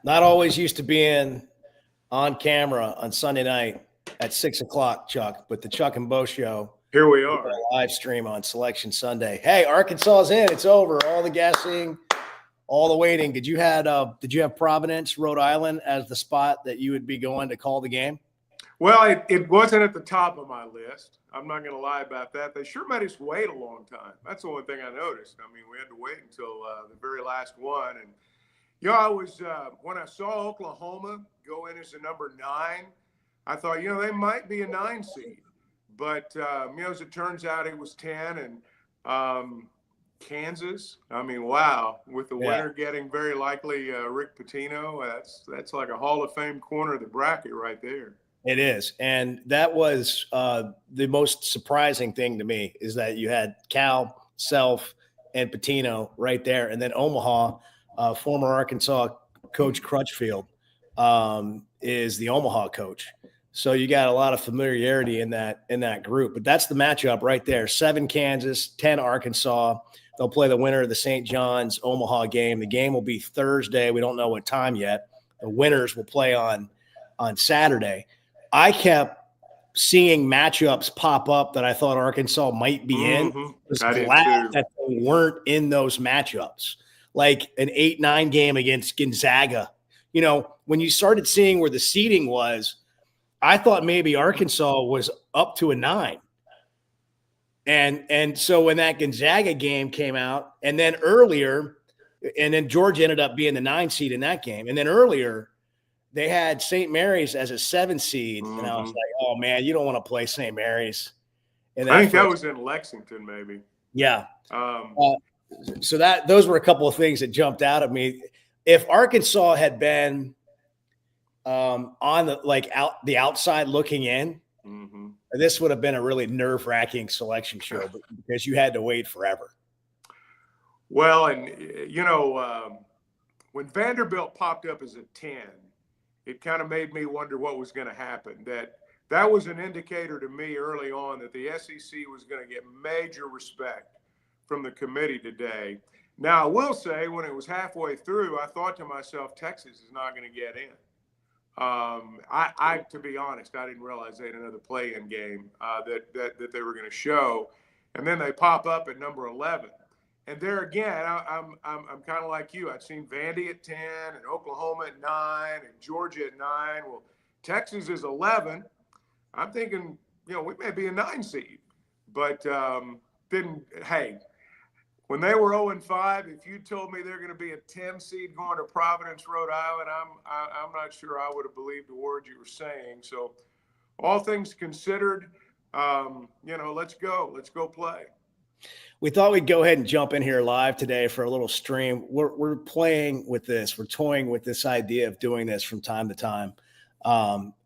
Not always used to being on camera on Sunday night at 6 o'clock, Chuck, but the Chuck and Bo Show. Here we are. Live stream on Selection Sunday. Hey, Arkansas's in. It's over. All the guessing, all the waiting. Did you have Providence, Rhode Island as the spot that you would be going to call the game? Well, it wasn't at the top of my list. I'm not going to lie about that. They sure made us wait a long time. That's the only thing I noticed. I mean, we had to wait until the very last one. And, I was when I saw Oklahoma go in as a number 9, I thought, they might be a 9 seed. But, as it turns out, it was 10. And Kansas, I mean, wow, with the winner getting very likely Rick Pitino, that's like a Hall of Fame corner of the bracket right there. It is. And that was the most surprising thing to me is that you had Cal, Self, and Pitino right there. And then Omaha, former Arkansas coach Crutchfield is the Omaha coach. So you got a lot of familiarity in that group. But that's the matchup right there. 7 Kansas, 10 Arkansas. They'll play the winner of the St. John's Omaha game. The game will be Thursday. We don't know what time yet. The winners will play on Saturday. I kept seeing matchups pop up that I thought Arkansas might be in. I was glad that they weren't in those matchups, like an 8-9 game against Gonzaga. When you started seeing where the seeding was, I thought maybe Arkansas was up to a 9. And so when that Gonzaga game came out, and then earlier, and then Georgia ended up being the 9 seed in that game. And then earlier, they had St. Mary's as a 7 seed. And I was like, oh, man, you don't want to play St. Mary's. And I think that was in Lexington, maybe. Yeah. So those were a couple of things that jumped out at me. If Arkansas had been on the outside looking in, this would have been a really nerve-wracking selection show because you had to wait forever. Well, and when Vanderbilt popped up as a 10, it kind of made me wonder what was going to happen. That was an indicator to me early on that the SEC was going to get major respect from the committee today. Now, I will say when it was halfway through, I thought to myself, Texas is not going to get in. To be honest, I didn't realize they had another play-in game that they were going to show, and then they pop up at number 11. And there again, I'm kind of like you. I've seen Vandy at 10 and Oklahoma at 9 and Georgia at 9. Well, Texas is 11. I'm thinking, we may be a 9 seed, but hey, when they were 0-5, if you told me they're going to be a 10 seed going to Providence, Rhode Island, I'm not sure I would have believed the word you were saying. So, all things considered, let's go play. We thought we'd go ahead and jump in here live today for a little stream. We're playing with this. We're toying with this idea of doing this from time to time.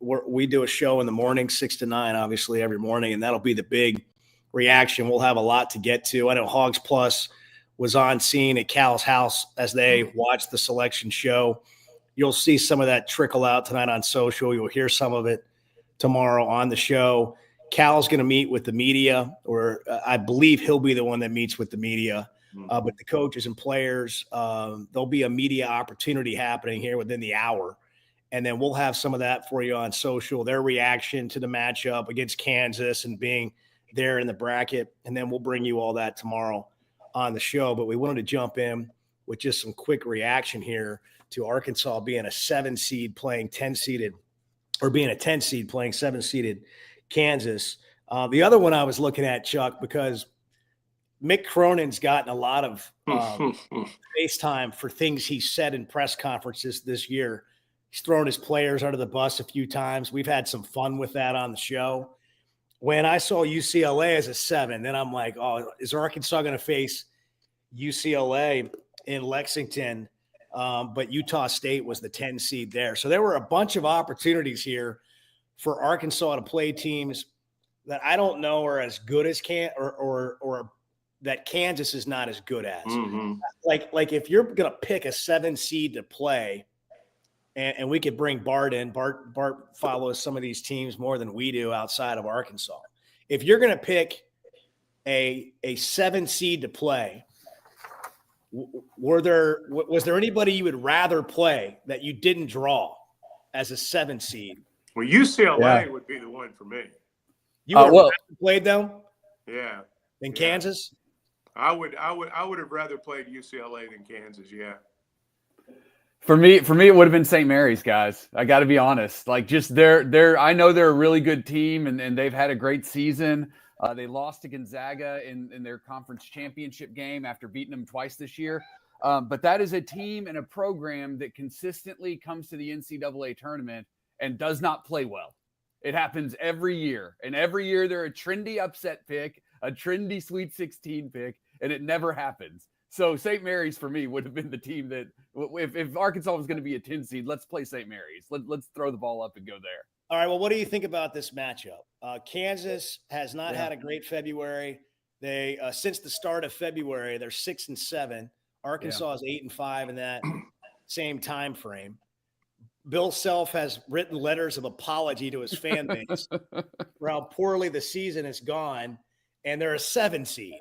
We do a show in the morning, 6 to 9, obviously every morning, and that'll be the big reaction. We'll have a lot to get to. I know Hogs Plus was on scene at Cal's house as they watched the selection show. You'll see some of that trickle out tonight on social. You'll hear some of it tomorrow on the show. Cal's going to meet with the media, or I believe he'll be the one that meets with the media. But the coaches and players, there'll be a media opportunity happening here within the hour. And then we'll have some of that for you on social, their reaction to the matchup against Kansas and being there in the bracket. And then we'll bring you all that tomorrow on the show, but we wanted to jump in with just some quick reaction here to Arkansas being a 7 seed playing 10 seeded, or being a 10 seed playing 7 seeded Kansas. The other one I was looking at, Chuck, because Mick Cronin's gotten a lot of face time for things he said in press conferences this year. He's thrown his players under the bus a few times. We've had some fun with that on the show. When I saw UCLA as a 7, then I'm like, oh, is Arkansas going to face UCLA in Lexington? But Utah State was the 10 seed there. So there were a bunch of opportunities here for Arkansas to play teams that I don't know are as good as or that Kansas is not as good as. Mm-hmm. Like if you're going to pick a 7 seed to play, and we could bring Bart in. Bart follows some of these teams more than we do outside of Arkansas. If you're going to pick a 7 seed to play, was there anybody you would rather play that you didn't draw as a 7 seed? Well, UCLA would be the one for me. You would have played them? Yeah. Than Kansas? I would have rather played UCLA than Kansas. Yeah. For me, it would have been St. Mary's, guys. I got to be honest. Like, just I know they're a really good team, and they've had a great season. They lost to Gonzaga in their conference championship game after beating them twice this year. But that is a team and a program that consistently comes to the NCAA tournament and does not play well. It happens every year. And every year they're a trendy upset pick, a trendy Sweet 16 pick, and it never happens. So St. Mary's for me would have been the team that if Arkansas was going to be a 10 seed, let's play St. Mary's. Let's throw the ball up and go there. All right. Well, what do you think about this matchup? Kansas has not had a great February. They since the start of February, they're 6-7. Arkansas is 8-5 in that same time frame. Bill Self has written letters of apology to his fan base for how poorly the season has gone, and they're a 7 seed.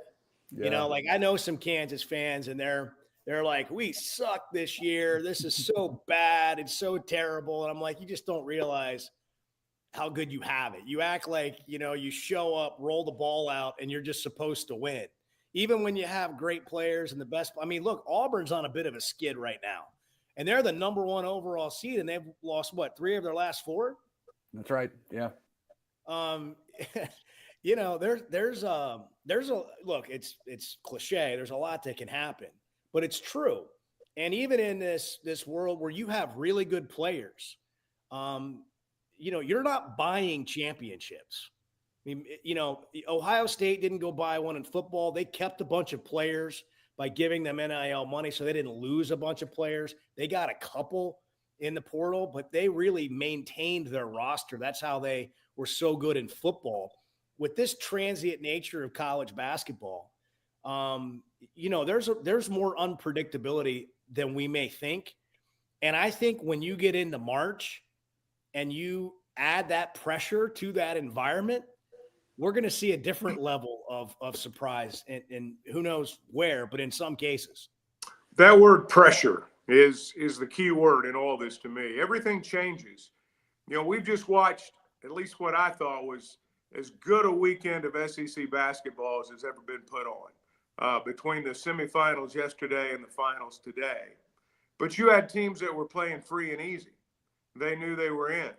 Yeah. You know, like I know some Kansas fans, and they're like, we suck this year. This is so bad. It's so terrible. And I'm like, you just don't realize how good you have it. You act like, you know, you show up, roll the ball out, and you're just supposed to win. Even when you have great players and the best. I mean, look, Auburn's on a bit of a skid right now. And they're the number 1 overall seed, and they've lost, 3 of their last 4? That's right. Yeah. You know, there's a look, it's cliche. There's a lot that can happen, but it's true. And even in this world where you have really good players, you know, you're not buying championships. I mean, you know, Ohio State didn't go buy one in football. They kept a bunch of players by giving them NIL money, so they didn't lose a bunch of players. They got a couple in the portal, but they really maintained their roster. That's how they were so good in football. With this transient nature of college basketball, you know, there's more unpredictability than we may think. And I think when you get into March and you add that pressure to that environment, we're going to see a different level of surprise and who knows where, but in some cases. That word pressure is the key word in all this to me. Everything changes. You know, we've just watched at least what I thought was as good a weekend of SEC basketball as has ever been put on between the semifinals yesterday and the finals today. But you had teams that were playing free and easy. They knew they were in.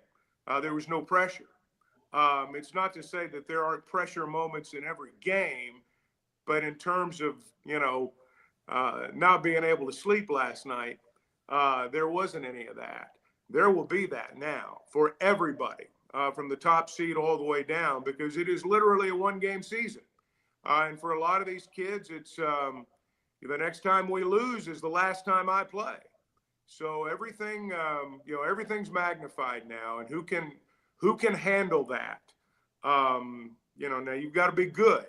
There was no pressure. It's not to say that there aren't pressure moments in every game, but in terms of, you know, not being able to sleep last night, there wasn't any of that. There will be that now for everybody. From the top seed all the way down, because it is literally a 1-game season. And for a lot of these kids, it's the next time we lose is the last time I play. So everything, you know, everything's magnified now, and who can handle that? You know, now you've got to be good,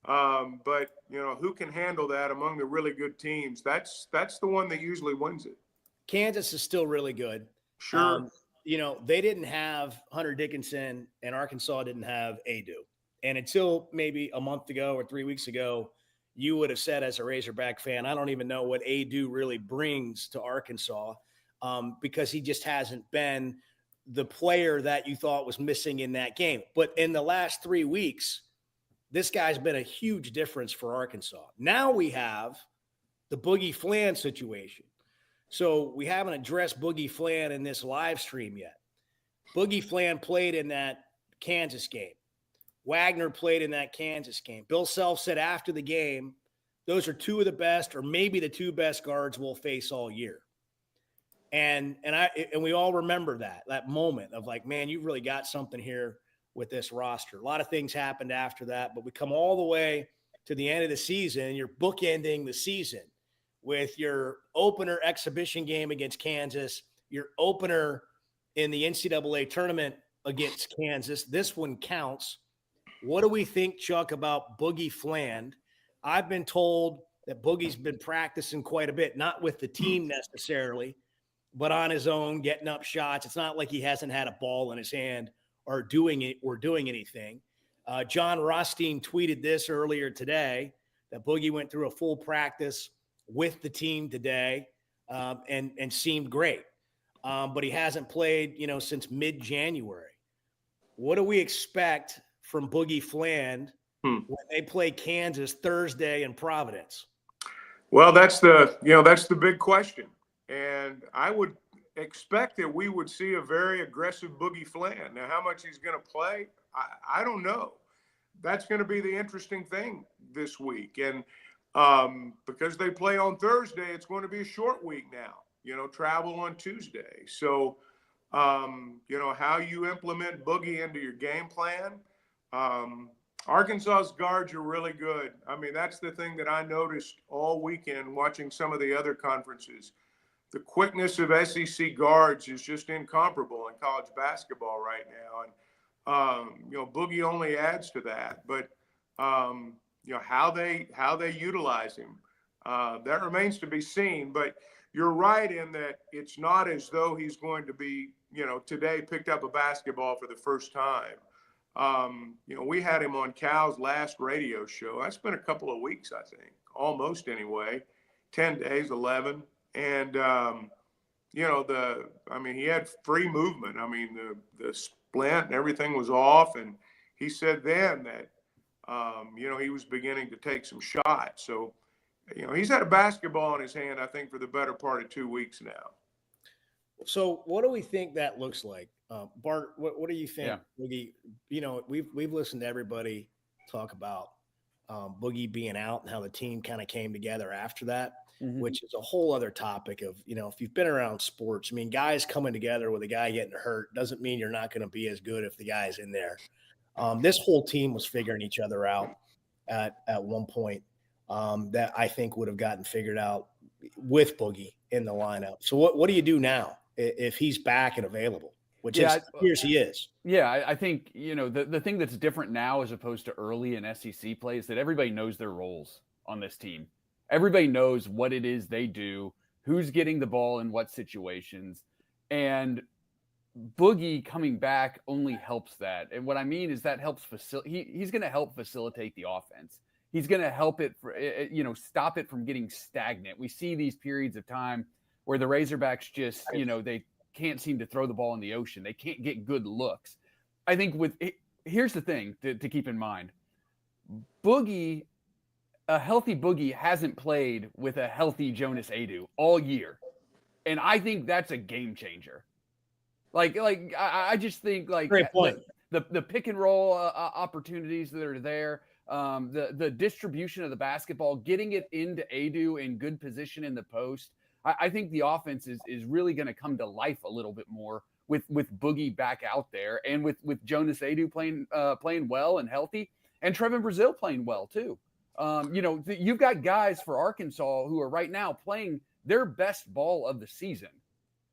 but you know, who can handle that among the really good teams? That's the one that usually wins it. Kansas is still really good. Sure. You know, they didn't have Hunter Dickinson, and Arkansas didn't have Adu. And until maybe a month ago or 3 weeks ago, you would have said as a Razorback fan, I don't even know what Adu really brings to Arkansas because he just hasn't been the player that you thought was missing in that game. But in the last 3 weeks, this guy's been a huge difference for Arkansas. Now we have the Boogie Fland situation. So we haven't addressed Boogie Fland in this live stream yet. Boogie Fland played in that Kansas game. Wagner played in that Kansas game. Bill Self said after the game, those are two of the best, or maybe the two best guards we'll face all year. And we all remember that moment of like, man, you've really got something here with this roster. A lot of things happened after that, but we come all the way to the end of the season, and you're bookending the season with your opener exhibition game against Kansas, your opener in the NCAA tournament against Kansas. This one counts. What do we think, Chuck, about Boogie Fland? I've been told that Boogie's been practicing quite a bit, not with the team necessarily, but on his own, getting up shots. It's not like he hasn't had a ball in his hand or doing anything. John Rothstein tweeted this earlier today, that Boogie went through a full practice with the team today and seemed great. But he hasn't played, since mid-January. What do we expect from Boogie Fland when they play Kansas Thursday in Providence? Well, that's the big question. And I would expect that we would see a very aggressive Boogie Fland. Now, how much he's going to play, I don't know. That's going to be the interesting thing this week. And because they play on Thursday, it's going to be a short week now, travel on Tuesday. So, how you implement Boogie into your game plan. Arkansas's guards are really good. I mean, that's the thing that I noticed all weekend watching some of the other conferences. The quickness of SEC guards is just incomparable in college basketball right now. And, Boogie only adds to that. But, how they utilize him, that remains to be seen. But you're right in that it's not as though he's going to be, today picked up a basketball for the first time. We had him on Cal's last radio show. That's been a couple of weeks, I think, almost anyway, 10 days, 11. And, he had free movement. I mean, the splint and everything was off. And he said then that, he was beginning to take some shots. So, he's had a basketball in his hand, I think, for the better part of 2 weeks now. So what do we think that looks like? Bart, what do you think? Yeah. Boogie, we've listened to everybody talk about Boogie being out and how the team kind of came together after that, which is a whole other topic of, if you've been around sports, I mean, guys coming together with a guy getting hurt doesn't mean you're not going to be as good if the guy's in there. This whole team was figuring each other out at one point that I think would have gotten figured out with Boogie in the lineup. So what do you do now if he's back and available? Which appears he is. Yeah, I think, the thing that's different now as opposed to early in SEC play is that everybody knows their roles on this team. Everybody knows what it is they do, who's getting the ball in what situations. And Boogie coming back only helps that. And what I mean is that helps he's going to help facilitate the offense. He's going to help it, stop it from getting stagnant. We see these periods of time where the Razorbacks just, they can't seem to throw the ball in the ocean. They can't get good looks. I think here's the thing to keep in mind. A healthy Boogie hasn't played with a healthy Jonas Aidoo all year. And I think that's a game changer. I just think great point. The pick and roll opportunities that are there, the distribution of the basketball, getting it into Aidoo in good position in the post. I think the offense is really going to come to life a little bit more with Boogie back out there, and with Jonas Aidoo playing well and healthy, and Trevin Brazile playing well too. You've got guys for Arkansas who are right now playing their best ball of the season,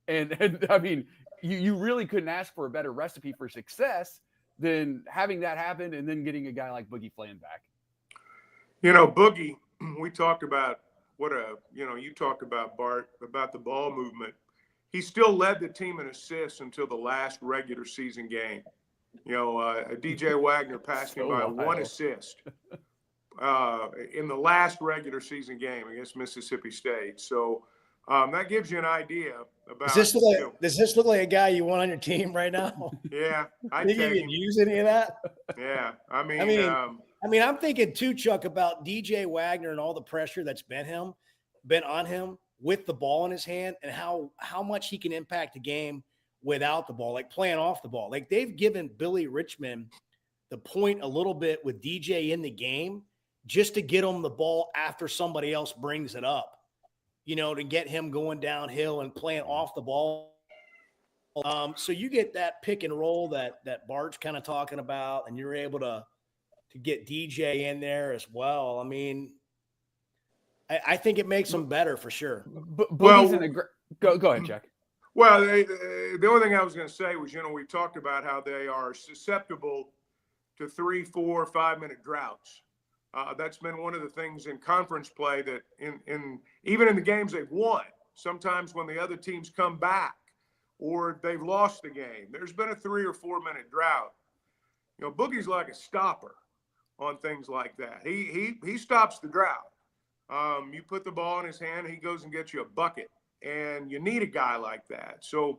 and I mean, you really couldn't ask for a better recipe for success than having that happen and then getting a guy like Boogie Fland back. Boogie, we talked about you talked about, Bart, about the ball movement. He still led the team in assists until the last regular season game. DJ Wagner passed him by one assist in the last regular season game against Mississippi State. So That gives you an idea about. Does this look like a guy you want on your team right now? Yeah, I Think you take could him. use any of that? Yeah, I mean, I'm thinking too, Chuck, about DJ Wagner and all the pressure that's been on him with the ball in his hand, and how much he can impact the game without the ball, like playing off the ball. Like they've given Billy Richmond the point a little bit with DJ in the game just to get him the ball after somebody else brings it up, to get him going downhill and playing off the ball. So you get that pick and roll that Bart's kind of talking about, and you're able to get DJ in there as well. I mean, I think it makes them better for sure. Go ahead, Jack. Well, the only thing I was going to say was, we talked about how they are susceptible to 3, 4, 5-minute droughts. That's been one of the things in conference play that even in the games they've won, sometimes when the other teams come back or they've lost the game, there's been a 3 or 4-minute drought. Boogie's like a stopper on things like that. He stops the drought. You put the ball in his hand, he goes and gets you a bucket, and you need a guy like that. So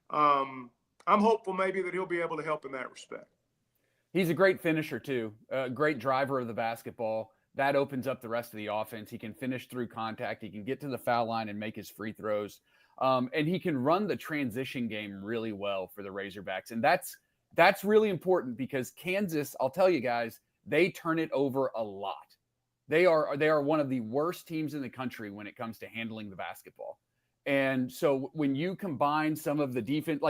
I'm hopeful maybe that he'll be able to help in that respect. He's a great finisher too, a great driver of the basketball. That opens up the rest of the offense. He can finish through contact. He can get to the foul line and make his free throws. And he can run the transition game really well for the Razorbacks. And that's really important because Kansas, I'll tell you guys, they turn it over a lot. They are one of the worst teams in the country when it comes to handling the basketball. And so when you combine some of the defense,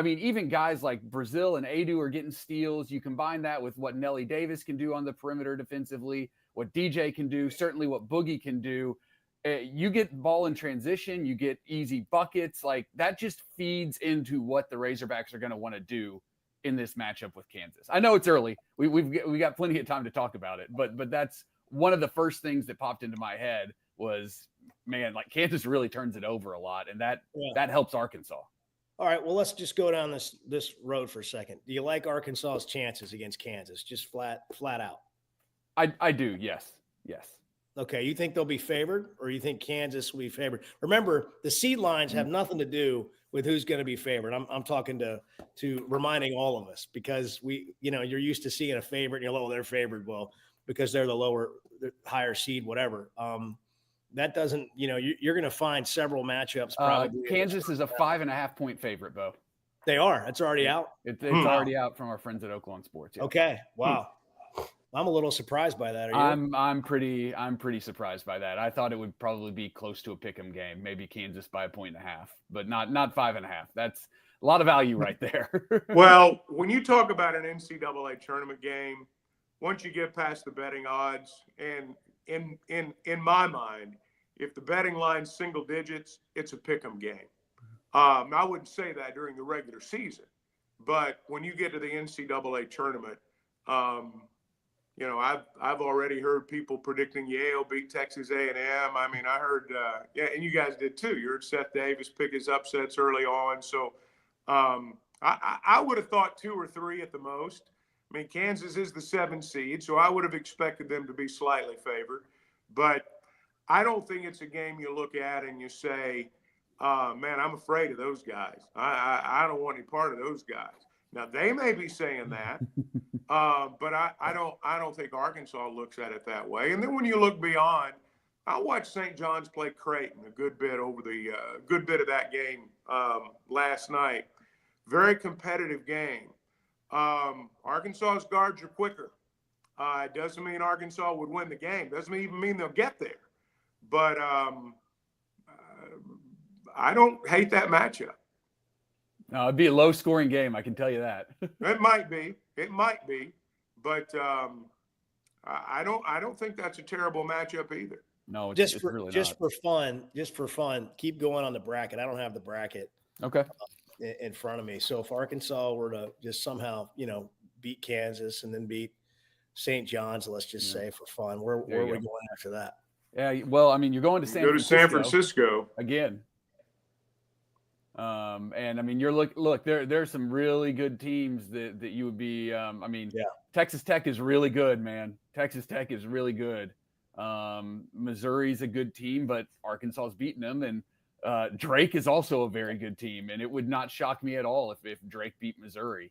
even guys like Brazil and Adu are getting steals. You combine that with what Nelly Davis can do on the perimeter defensively, what DJ can do, certainly what Boogie can do. You get ball in transition, you get easy buckets. Like that just feeds into what the Razorbacks are going to want to do in this matchup with Kansas. I know it's early. We got plenty of time to talk about it, but that's one of the first things that popped into my head was, man, like Kansas really turns it over a lot, and that helps Arkansas. All right, well, let's just go down this road for a second. Do you like Arkansas's chances against Kansas? Just flat out. I do, yes. Okay, you think they'll be favored, or you think Kansas will be favored? Remember, the seed lines have nothing to do with who's going to be favored. I'm talking to reminding all of us, because you're used to seeing a favorite, and you're like, oh, they're favored. Well, because they're the higher seed, whatever. That doesn't, you're going to find several matchups. Probably Kansas is a 5.5-point favorite, Bo. They are. That's already out. It's already out from our friends at Oaklawn Sports. Yeah. Okay. Wow. I'm a little surprised by that. Are you? I'm pretty surprised by that. I thought it would probably be close to a pick'em game, maybe Kansas by 1.5, but not 5.5. That's a lot of value right there. Well, when you talk about an NCAA tournament game, once you get past the betting odds, and in my mind, if the betting line's single digits, it's a pick'em game. I wouldn't say that during the regular season, but when you get to the NCAA tournament, I've already heard people predicting Yale beat Texas A&M. I mean, I heard, and you guys did too. You heard Seth Davis pick his upsets early on. So I would have thought 2 or 3 at the most. I mean, Kansas is the 7 seed, so I would have expected them to be slightly favored. But I don't think it's a game you look at and you say, man, I'm afraid of those guys. I don't want any part of those guys. Now, they may be saying that, but I don't think Arkansas looks at it that way. And then when you look beyond, I watched St. John's play Creighton a good bit over the good bit of that game last night. Very competitive game. Arkansas's guards are quicker. It doesn't mean Arkansas would win the game. Doesn't even mean they'll get there. But I don't hate that matchup. No, it'd be a low-scoring game. I can tell you that. It might be, but I don't think that's a terrible matchup either. No, it's really just for fun. Keep going on the bracket. I don't have the bracket. Okay. In front of me. So if Arkansas were to just somehow, beat Kansas and then beat St. John's, let's just say for fun, where are we going after that? Yeah, well, I mean, you're going to San Francisco again. And I mean, look, there's some really good teams that you would be. Texas Tech is really good, man. Texas Tech is really good. Missouri's a good team, but Arkansas's beating them, and Drake is also a very good team, and it would not shock me at all if Drake beat Missouri.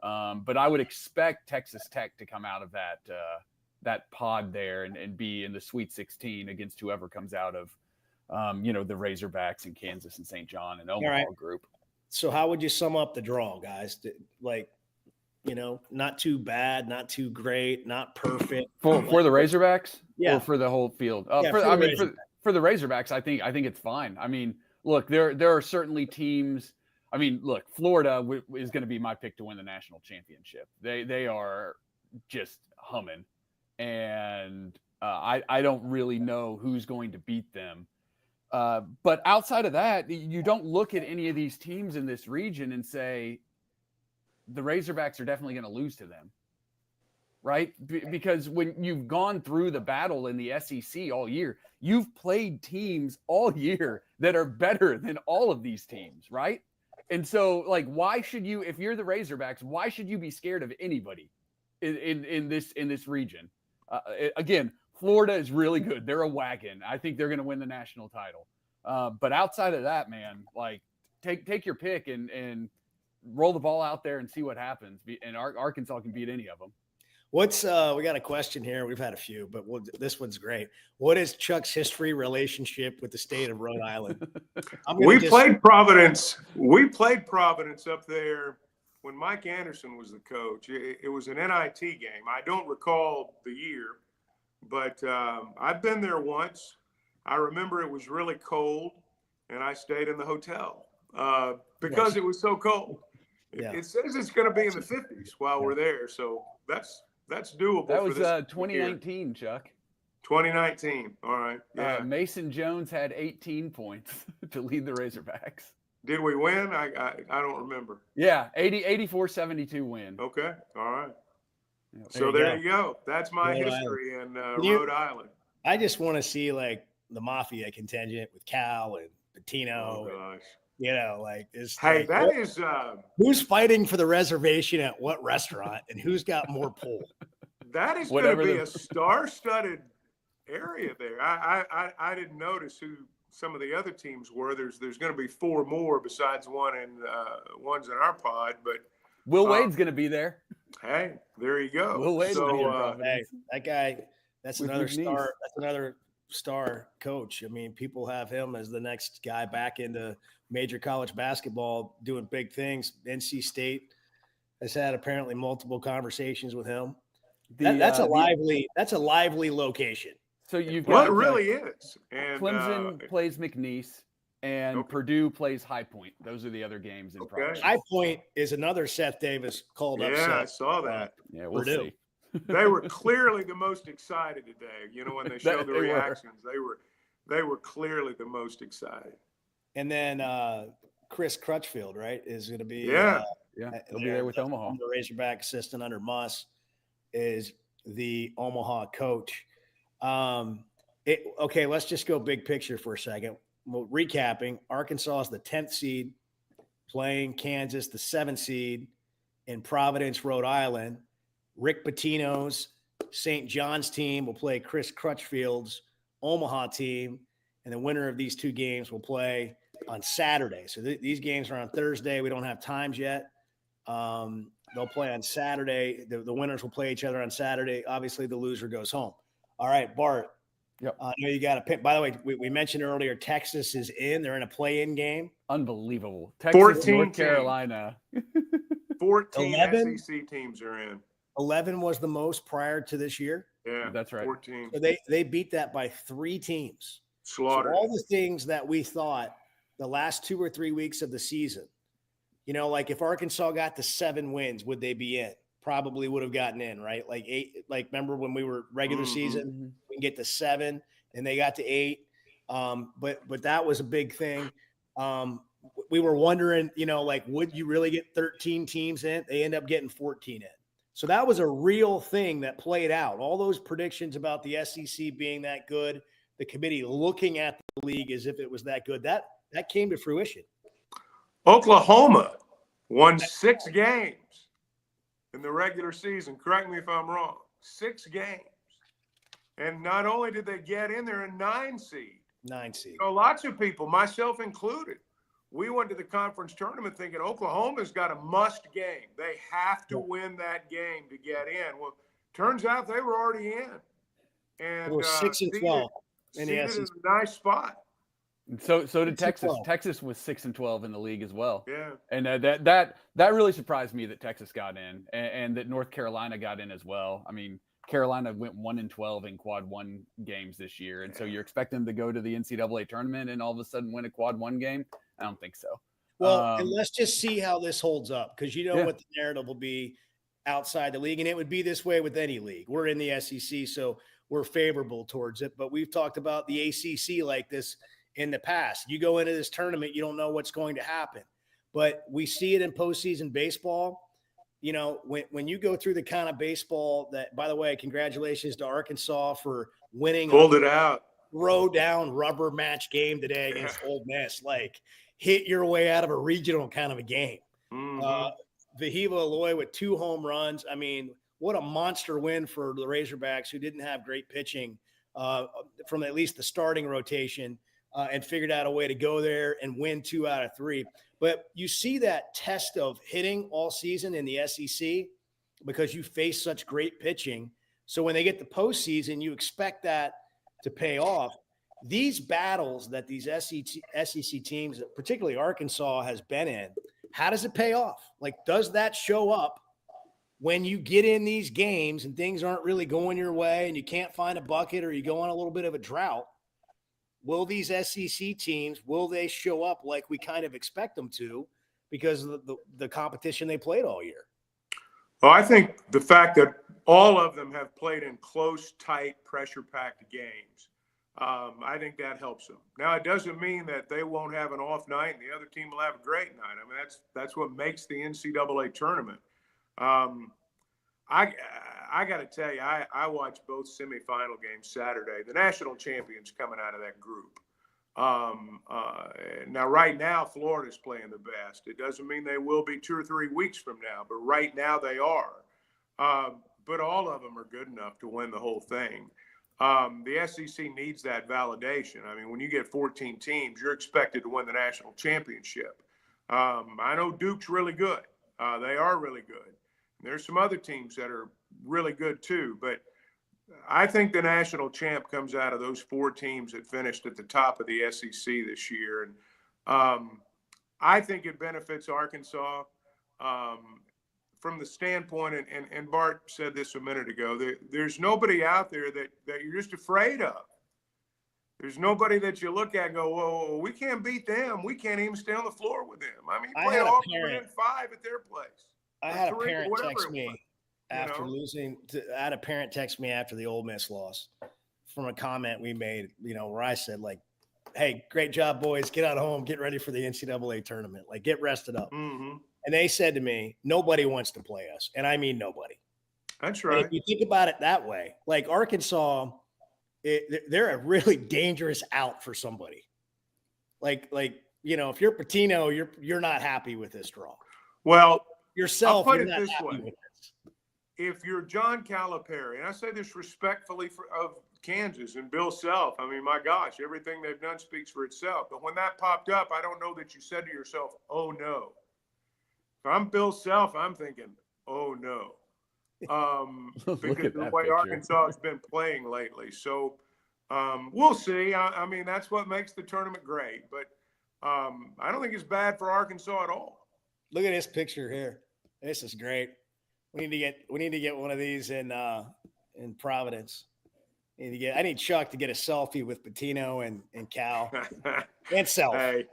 But I would expect Texas Tech to come out of that pod there and be in the Sweet 16 against whoever comes out of, the Razorbacks and Kansas and St. John and Omaha group. So how would you sum up the draw, guys? Not too bad, not too great, not perfect. For the Razorbacks? Yeah. Or for the whole field? For the Razorbacks, I think it's fine. I mean, look, there are certainly teams. I mean, look, Florida is going to be my pick to win the national championship. They are just humming, and I don't really know who's going to beat them. But outside of that, you don't look at any of these teams in this region and say the Razorbacks are definitely going to lose to them, right? Because when you've gone through the battle in the SEC all year, you've played teams all year that are better than all of these teams, right? And so, like, why should you, if you're the Razorbacks, why should you be scared of anybody in this region? Again, Florida is really good. They're a wagon. I think they're going to win the national title. But outside of that, man, like, take your pick and roll the ball out there and see what happens. And Arkansas can beat any of them. We got a question here. We've had a few, but this one's great. What is Chuck's history relationship with the state of Rhode Island? Played Providence. We played Providence up there when Mike Anderson was the coach. It was an NIT game. I don't recall the year, but I've been there once. I remember it was really cold, and I stayed in the hotel because it was so cold. Yeah. It says it's going to be in the 50s while we're there, so that's doable. That was 2019, Chuck. 2019. All right. Yeah. Mason Jones had 18 points to lead the Razorbacks. Did we win? I don't remember. Yeah, 84-72 win. Okay. All right. Yeah, so there you go. That's my history in Rhode Island. I just want to see like the Mafia contingent with Cal and Patino. Oh, gosh. Hey, that is who's fighting for the reservation at what restaurant and who's got more pull? That is going to be a star-studded area there. I didn't notice who some of the other teams were. There's going to be four more besides one's in our pod, but Will Wade's going to be there. Hey, there you go. Will Wade's hey, that guy. That's another star. That's another star coach. I mean, people have him as the next guy back into major college basketball doing big things. NC State has had apparently multiple conversations with him. That's a lively location. So you've got it really is. And Clemson plays McNeese and Purdue plays High Point. Those are the other games in progress. High Point is another Seth Davis called upset. Yeah, I saw that. Yeah, we'll Purdue. see. They were clearly the most excited today. When they showed the reactions, they were clearly the most excited. And then Chris Crutchfield, right, is going to be he'll be there with Omaha. The Razorback assistant under Muss is the Omaha coach. Okay, let's just go big picture for a second. Well, recapping, Arkansas is the 10th seed, playing Kansas, the 7th seed, in Providence, Rhode Island. Rick Pitino's St. John's team will play Chris Crutchfield's Omaha team, and the winner of these two games will play on Saturday. So these games are on Thursday. We don't have times yet. They'll play on Saturday. The winners will play each other on Saturday. Obviously, the loser goes home. All right, Bart. Yep. I know you got a pick. By the way, we mentioned earlier Texas is in. They're in a play-in game. Unbelievable. Texas, 14 North Carolina. 14 11? SEC teams are in. 11 was the most prior to this year. Yeah, that's right. 14. So they beat that by 3 teams. Slaughtered. So all the things that we thought the last 2 or 3 weeks of the season, like if Arkansas got to 7 wins, would they be in? Probably would have gotten in, right? Like 8. Like remember when we were regular season, we can get to 7, and they got to 8. But that was a big thing. We were wondering, would you really get 13 teams in? They end up getting 14 in. So that was a real thing that played out. All those predictions about the SEC being that good, the committee looking at the league as if it was that good, that came to fruition. Oklahoma won 6 games in the regular season. Correct me if I'm wrong. 6 games. And not only did they get in, they're a 9 seed. 9 seed. So lots of people, myself included, we went to the conference tournament thinking Oklahoma's got a must game. They have to win that game to get in. Well, turns out they were already in. And We're 6-12 in the seated SEC. in a nice spot. And so did 6-12. Texas. Texas was 6-12 in the league as well. Yeah. And that really surprised me that Texas got in and that North Carolina got in as well. I mean, Carolina went 1-12 in quad one games this year. And so you're expecting them to go to the NCAA tournament and all of a sudden win a quad one game? I don't think so. Well, and let's just see how this holds up, because you know Yeah. what the narrative will be outside the league, and it would be this way with any league. We're in the SEC, so we're favorable towards it. But we've talked about the ACC like this in the past. You go into this tournament, you don't know what's going to happen. But we see it in postseason baseball. You know, when you go through the kind of baseball that, by the way, congratulations to Arkansas for winning Pulled it out. throw down rubber match game today against Old Miss. Like, hit your way out of a regional kind of a game. Vahiva Aloy with 2 home runs. I mean, what a monster win for the Razorbacks, who didn't have great pitching from at least the starting rotation, and figured out a way to go there and win 2 out of 3. But you see that test of hitting all season in the SEC because you face such great pitching. So when they get the postseason, you expect that to pay off. These battles that these SEC teams, particularly Arkansas, has been in, how does it pay off? Like, does that show up when you get in these games and things aren't really going your way and you can't find a bucket or you go on a little bit of a drought? Will these SEC teams, will they show up like we kind of expect them to because of the competition they played all year? Well, I think the fact that all of them have played in close, tight, pressure-packed games, I think that helps them. Now, it doesn't mean that they won't have an off night and the other team will have a great night. I mean, that's what makes the NCAA tournament. I got to tell you, I watched both semifinal games Saturday. The national champions coming out of that group. Now, right now, Florida's playing the best. It doesn't mean they will be 2 or 3 weeks from now, but right now they are. But all of them are good enough to win the whole thing. The SEC needs that validation. I mean, when you get 14 teams, you're expected to win the national championship. I know Duke's really good. They are really good. There's some other teams that are really good too, but I think the national champ comes out of those 4 teams that finished at the top of the SEC this year. And I think it benefits Arkansas from the standpoint, and Bart said this a minute ago, there's nobody out there that you're just afraid of. There's nobody that you look at and go, whoa, we can't beat them. We can't even stay on the floor with them. I mean, you play Auburn within 5 at their place. I had a parent text me after losing. I had a parent text me after the Ole Miss loss from a comment we made, where I said, like, hey, great job, boys. Get out home. Get ready for the NCAA tournament. Like, get rested up. Mm-hmm. And they said to me, nobody wants to play us. And I mean nobody. That's right. And if you think about it that way, like Arkansas, they're a really dangerous out for somebody. Like if you're Patino, you're not happy with this draw. Well, yourself, I'll put you're it not this happy way. with this. If you're John Calipari, and I say this respectfully of Kansas and Bill Self, I mean, my gosh, everything they've done speaks for itself. But when that popped up, I don't know that you said to yourself, oh, no. If I'm Bill Self, I'm thinking, oh, no. Because of the way Arkansas has been playing lately. So we'll see. I mean, that's what makes the tournament great. But I don't think it's bad for Arkansas at all. Look at this picture here. This is great. We need to get one of these in Providence. I need Chuck to get a selfie with Patino and Cal and Self. Hey,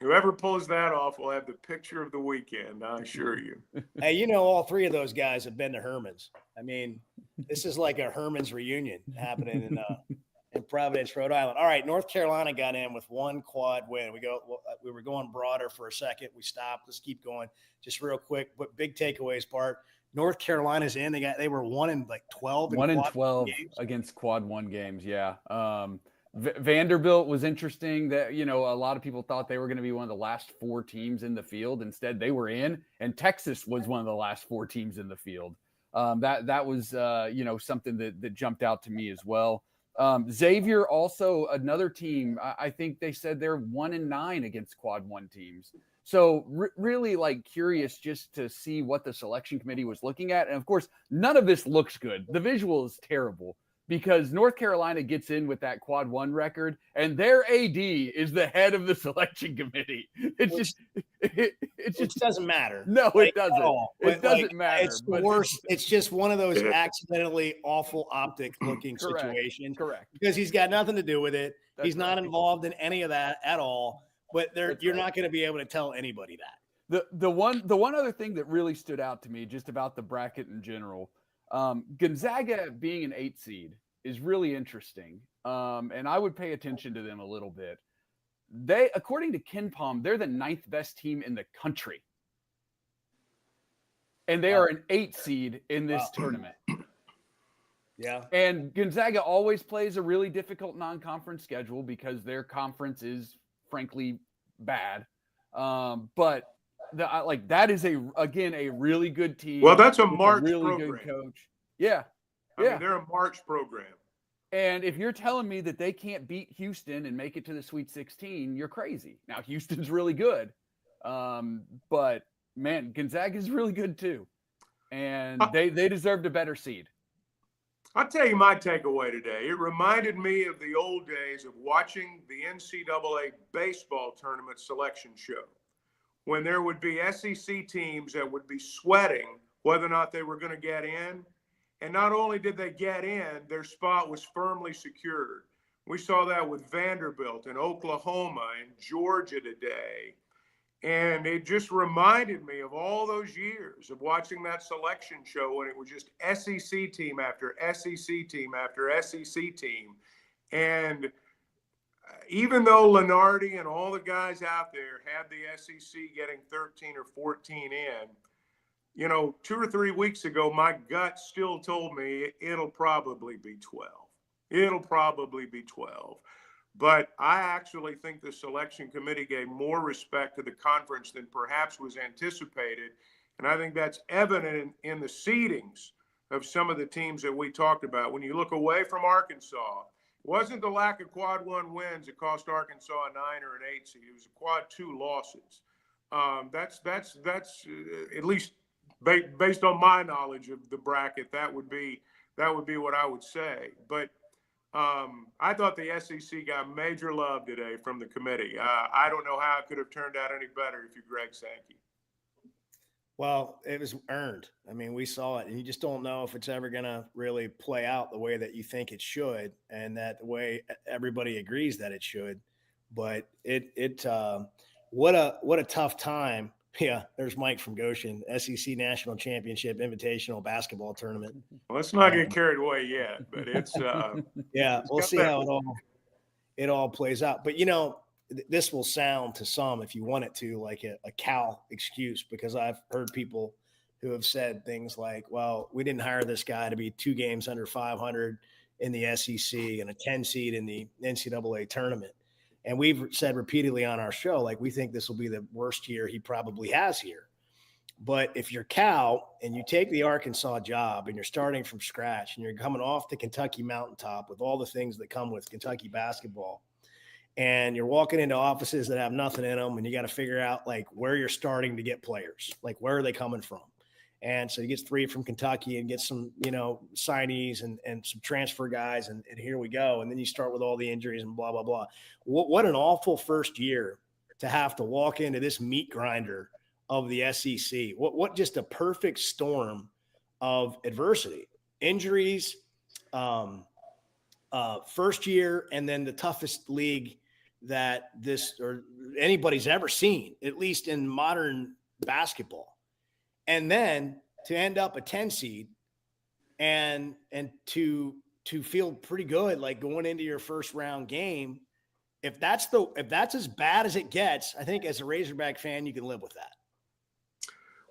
whoever pulls that off will have the picture of the weekend, I assure you. Hey, all 3 of those guys have been to Herman's. I mean, this is like a Herman's reunion happening in Providence, Rhode Island. All right, North Carolina got in with 1 quad win. We were going broader for a second. We stopped. Let's keep going just real quick. But big takeaways, Bart. North Carolina's in. They were 1-12. 1-12 against quad one games. Yeah. Vanderbilt was interesting that, a lot of people thought they were going to be one of the last 4 teams in the field. Instead, they were in, and Texas was one of the last 4 teams in the field. That was, something that jumped out to me as well. Xavier, also another team. I think they said they're 1-9 against quad one teams. So really like curious just to see what the selection committee was looking at. And of course, none of this looks good. The visual is terrible because North Carolina gets in with that quad one record and their AD is the head of the selection committee. It just doesn't matter. No, like, it doesn't. It doesn't matter. It's the worst. It's just one of those accidentally awful optic looking situations. Correct. Because he's got nothing to do with it. He's not right. involved in any of that at all. But you're not going to be able to tell anybody that. The one other thing that really stood out to me just about the bracket in general, Gonzaga being an 8 seed is really interesting. And I would pay attention to them a little bit. They, according to KenPom, they're the 9th best team in the country. And they are an 8 seed in this tournament. Yeah. And Gonzaga always plays a really difficult non-conference schedule because their conference is frankly bad. But that is a really good team. Well, that's a March really program. Good coach. Yeah. I mean, they're a March program. And if you're telling me that they can't beat Houston and make it to the Sweet 16, you're crazy. Now, Houston's really good. But man, Gonzaga is really good too. And they deserved a better seed. I'll tell you my takeaway today. It reminded me of the old days of watching the NCAA baseball tournament selection show, when there would be SEC teams that would be sweating whether or not they were going to get in. And not only did they get in, their spot was firmly secured. We saw that with Vanderbilt and Oklahoma and Georgia today. And it just reminded me of all those years of watching that selection show when it was just SEC team after SEC team after SEC team. And even though Lenardi and all the guys out there had the SEC getting 13 or 14 in, 2 or 3 weeks ago, my gut still told me it'll probably be 12. It'll probably be 12. But I actually think the selection committee gave more respect to the conference than perhaps was anticipated. And I think that's evident in the seedings of some of the teams that we talked about. When you look away from Arkansas, it wasn't the lack of quad one wins that cost Arkansas a 9 or an 8 seed. It was a quad 2 losses. That's at least based on my knowledge of the bracket, that would be what I would say. But I thought the SEC got major love today from the committee. I don't know how it could have turned out any better if you're Greg Sankey. Well, it was earned. I mean, we saw it, and you just don't know if it's ever going to really play out the way that you think it should, and that the way everybody agrees that it should. But what a tough time. Yeah, there's Mike from Goshen, SEC National Championship Invitational Basketball Tournament. Well, let's not get carried away yet, but it's yeah, we'll see how it all plays out. But this will sound to some, if you want it to, like a Cal excuse, because I've heard people who have said things like, well, we didn't hire this guy to be 2 games under 500 in the SEC and a 10 seed in the NCAA tournament. And we've said repeatedly on our show, like, we think this will be the worst year he probably has here. But if you're Cal and you take the Arkansas job and you're starting from scratch and you're coming off the Kentucky mountaintop with all the things that come with Kentucky basketball, and you're walking into offices that have nothing in them, and you got to figure out like where you're starting to get players, like where are they coming from? And so he gets 3 from Kentucky and gets some, signees and some transfer guys, and here we go. And then you start with all the injuries and blah, blah, blah. What an awful first year to have to walk into this meat grinder of the SEC. What just a perfect storm of adversity, injuries, first year, and then the toughest league that this or anybody's ever seen, at least in modern basketball. And then to end up a 10 seed and to feel pretty good, like going into your first round game, if that's as bad as it gets, I think as a Razorback fan, you can live with that.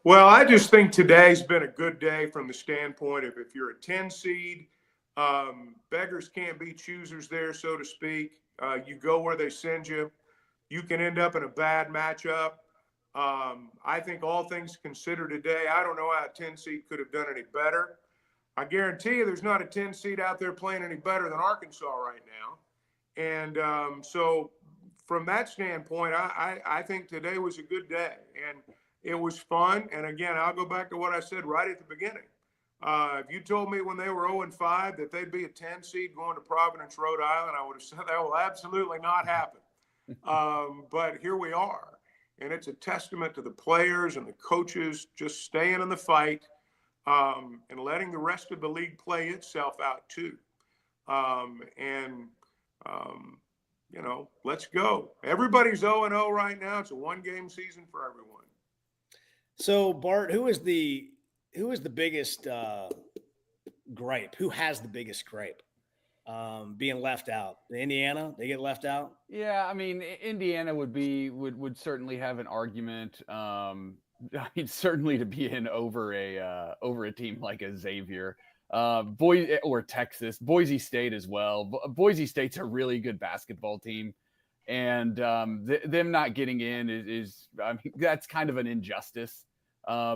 Well, I just think today's been a good day from the standpoint of if you're a 10 seed, beggars can't be choosers there, so to speak. You go where they send you. You can end up in a bad matchup. I think all things considered today, I don't know how a 10 seed could have done any better. I guarantee you there's not a 10 seed out there playing any better than Arkansas right now. And so from that standpoint, I think today was a good day. And it was fun. And again, I'll go back to what I said right at the beginning. If you told me when they were 0-5 that they'd be a 10 seed going to Providence, Rhode Island, I would have said that will absolutely not happen. But here we are. And it's a testament to the players and the coaches just staying in the fight and letting the rest of the league play itself out too. You know, let's go. Everybody's 0-0 right now. It's a one-game season for everyone. So, Bart, who is the biggest gripe? Who has the biggest gripe being left out? Indiana, they get left out? Yeah, I mean, Indiana would certainly have an argument. I mean, certainly to be in over a team like a Xavier, or Texas, Boise State as well. Boise State's a really good basketball team, and them not getting in is I mean, that's kind of an injustice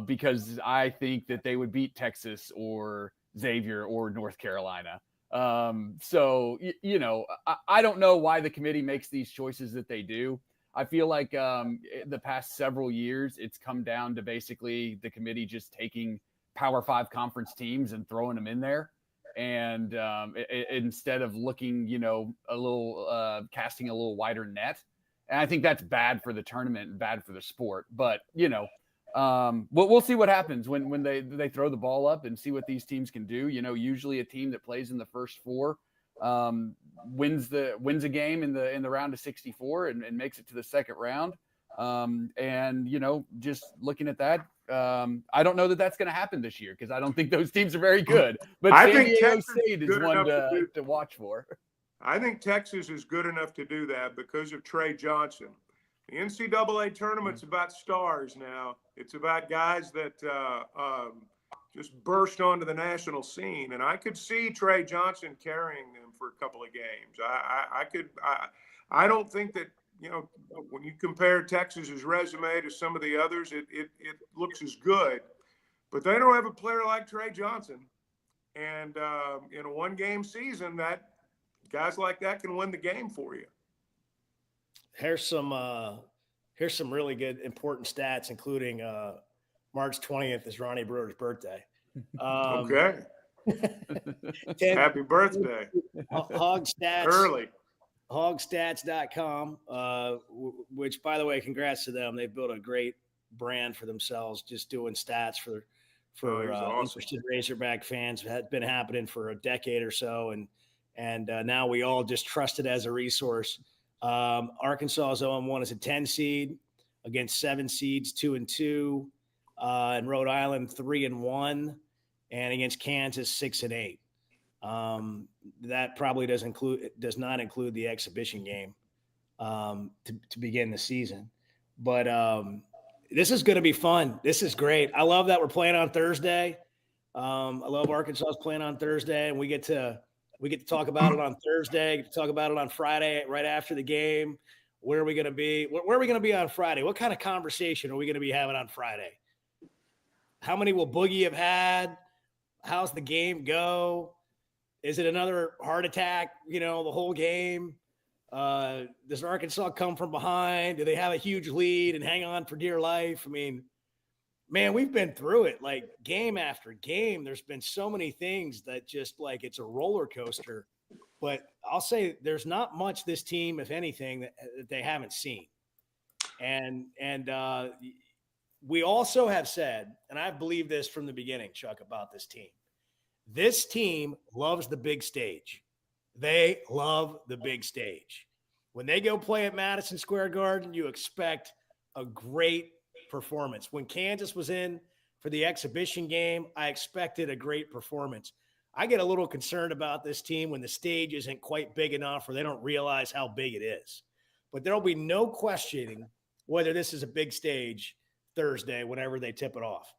because I think that they would beat Texas or Xavier or North Carolina. So you know, I don't know why the committee makes these choices that they do. I feel like the past several years, it's come down to basically the committee just taking Power 5 conference teams and throwing them in there. And instead of looking, you know, a little casting a little wider net. And I think that's bad for the tournament and bad for the sport. But, you know, we'll see what happens when they throw the ball up and see what these teams can do. You know, usually a team that plays in the first four wins a game in the round of 64 and makes it to the second round. And you know, just looking at that, I don't know that that's going to happen this year because I don't think those teams are very good. But I San think Diego Texas State is is good one enough to watch for. I think Texas is good enough to do that because of Trey Johnson. The NCAA tournament's about stars now. It's about guys that just burst onto the national scene. And I could see Trey Johnson carrying them for a couple of games. I don't think that, you know, when you compare Texas's resume to some of the others, it looks as good. But they don't have a player like Trey Johnson. And in a one-game season, that guys like that can win the game for you. Here's some really good important stats, including March 20th is Ronnie Brewer's birthday. Okay. Happy birthday. Hog Stats. Early. Hogstats.com, which, by the way, congrats to them. They've built a great brand for themselves, just doing stats for awesome. interested Razorback fans. It had been happening for a decade or so, and now we all just trust it as a resource. Arkansas is 0-1 as a 10 seed against 7 seeds, 2-2, and Rhode Island 3-1, and against Kansas 6-8. That probably does not include the exhibition game to begin the season. But this is going to be fun. This is great. I love that we're playing on Thursday. I love Arkansas playing on Thursday, and we get to talk about it on Thursday, get to talk about it on Friday right after the game. Where are we going to be? Where are we going to be on Friday? What kind of conversation are we going to be having on Friday? How many will Boogie have had? How's the game go? Is it another heart attack, you know, the whole game? Does Arkansas come from behind? Do they have a huge lead and hang on for dear life? I mean, man, we've been through it like game after game. There's been so many things that just like it's a roller coaster. But I'll say there's not much this team, if anything, that they haven't seen. And we also have said, and I believe this from the beginning, Chuck, about this team. This team loves the big stage. They love the big stage. When they go play at Madison Square Garden, you expect a great performance. When Kansas was in for the exhibition game, I expected a great performance. I get a little concerned about this team when the stage isn't quite big enough or they don't realize how big it is. But there'll be no questioning whether this is a big stage Thursday, whenever they tip it off.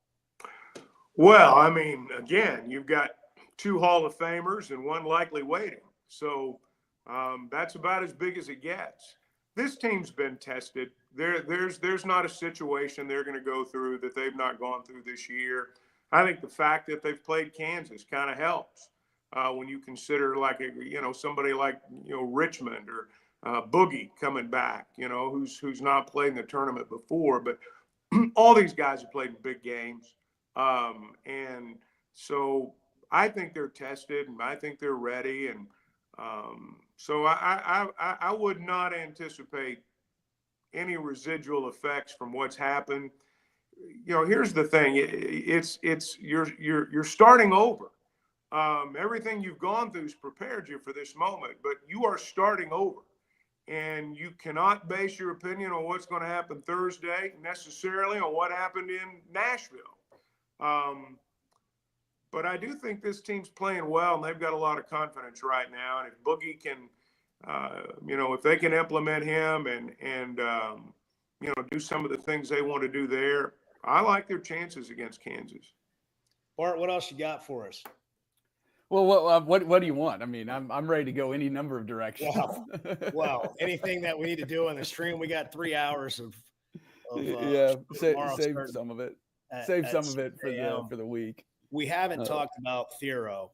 Well, I mean, again, you've got 2 Hall of Famers and 1 likely waiting. So that's about as big as it gets. This team's been tested. There's not a situation they're going to go through that they've not gone through this year. I think the fact that they've played Kansas kind of helps when you consider like somebody like Richmond or Boogie coming back, who's not played in the tournament before, but all these guys have played in big games, and so I think they're tested and I think they're ready, and so I would not anticipate any residual effects from what's happened. Here's the thing: you're starting over. Everything you've gone through has prepared you for this moment, but you are starting over, and you cannot base your opinion on what's going to happen Thursday necessarily on what happened in Nashville. But I do think this team's playing well, and they've got a lot of confidence right now. And if Boogie can, if they can implement him and do some of the things they want to do there, I like their chances against Kansas. Bart, what else you got for us? Well, what do you want? I mean, I'm ready to go any number of directions. Well, anything that we need to do on the stream, we got 3 hours of save some of it. Save some of it for the week. We haven't talked about Thiero.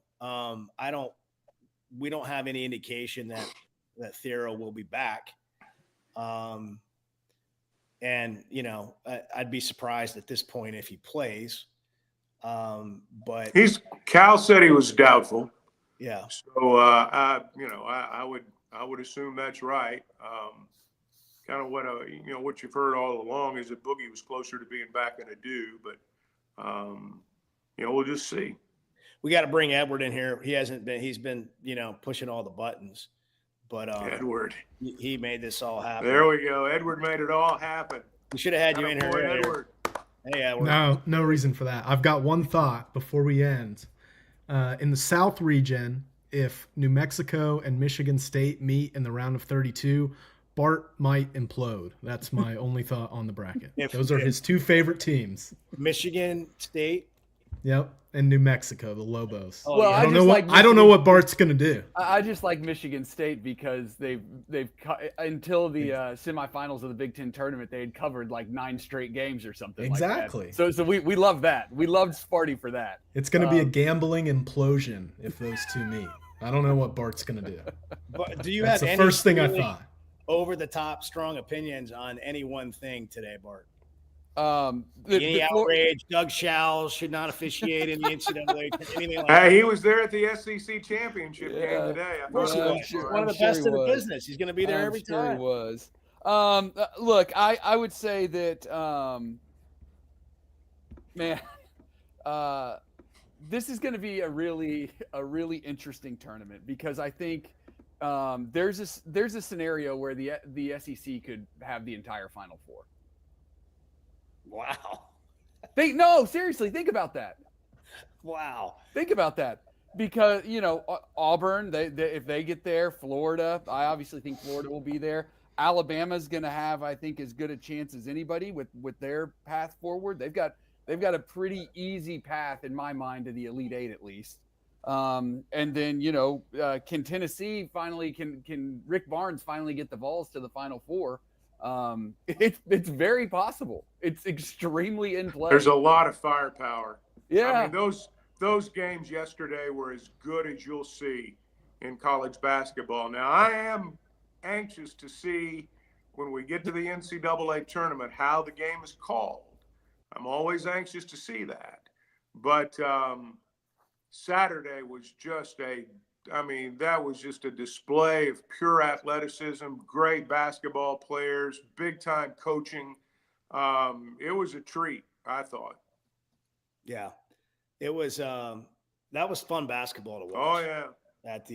We don't have any indication that Thiero will be back. And I'd be surprised at this point if he plays. But Cal said he was doubtful. Yeah. So I would assume that's right. Kind of what you've heard all along is that Boogie was closer to being back than Adu, but we'll just see. We got to bring Edward in here. He's been pushing all the buttons, but Edward, he made this all happen. There we go. Edward made it all happen. We should have had you in here earlier. Edward. Hey, Edward. No reason for that. I've got one thought before we end. In the South region, if New Mexico and Michigan State meet in the round of 32, Bart might implode. That's my only thought on the bracket. Those are his two favorite teams. Michigan State. Yep, and New Mexico, the Lobos. Well, I don't know what Bart's gonna do. I just like Michigan State because they've until the semifinals of the Big Ten tournament, they had covered like 9 straight games or something. Exactly. Like that. So we love that. We loved Sparty for that. It's gonna be a gambling implosion if those two meet. I don't know what Bart's gonna do. But do you That's have the any first thing I thought? Over the top, strong opinions on any one thing today, Bart? Any outrage? Doug Schall should not officiate in the NCAA. Anything like that? He was there at the SEC championship game today. One of the best in the business. He's going to be there every time. He was. Look, I would say that, this is going to be a really interesting tournament because I think there's a scenario where the SEC could have the entire Final Four. Wow. Seriously, think about that. Wow. Think about that. Because, Auburn, if they get there, Florida, I obviously think Florida will be there. Alabama's going to have, I think, as good a chance as anybody with their path forward. They've got a pretty easy path in my mind to the Elite Eight at least. And then, can Tennessee can Rick Barnes finally get the Vols to the Final Four? It's very possible. It's extremely in play. There's a lot of firepower. Yeah. I mean, those games yesterday were as good as you'll see in college basketball. Now, I am anxious to see when we get to the NCAA tournament how the game is called. I'm always anxious to see that. But Saturday was just that was just a display of pure athleticism, great basketball players, big-time coaching. It was a treat, I thought. Yeah. It was that was fun basketball to watch. Oh, yeah. At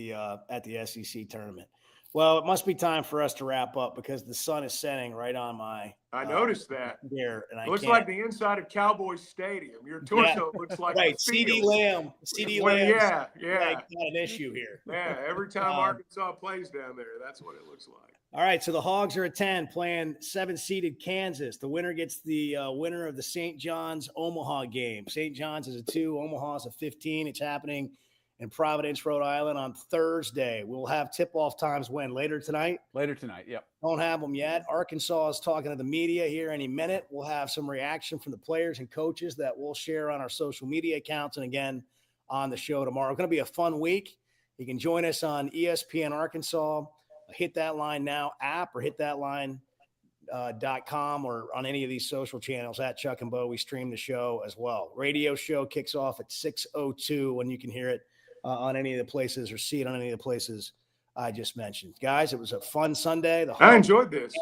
the SEC tournament. Well, it must be time for us to wrap up because the sun is setting right on my. I noticed that. Here, and it looks like the inside of Cowboys Stadium. Your torso looks like right. CD Lamb. Yeah. Not an issue here. Yeah, every time Arkansas plays down there, that's what it looks like. All right, so the Hogs are a 10 playing 7-seeded Kansas. The winner gets the winner of the St. John's Omaha game. St. John's is a 2, Omaha is a 15. It's happening in Providence, Rhode Island on Thursday. We'll have tip-off times when? Later tonight? Later tonight. Yep. Don't have them yet. Arkansas is talking to the media here any minute. We'll have some reaction from the players and coaches that we'll share on our social media accounts and again on the show tomorrow. It's going to be a fun week. You can join us on ESPN Arkansas, Hit That Line Now app, or hitthatline.com, or on any of these social channels at Chuck and Bo. We stream the show as well. Radio show kicks off at 6:02 when you can hear it on any of the places or see it on any of the places I just mentioned. Guys, it was a fun Sunday. I enjoyed this.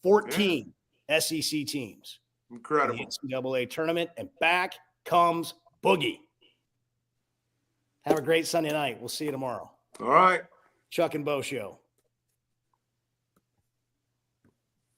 14 SEC teams. Incredible. In the NCAA tournament, and back comes Boogie. Have a great Sunday night. We'll see you tomorrow. All right. Chuck and Bo Show.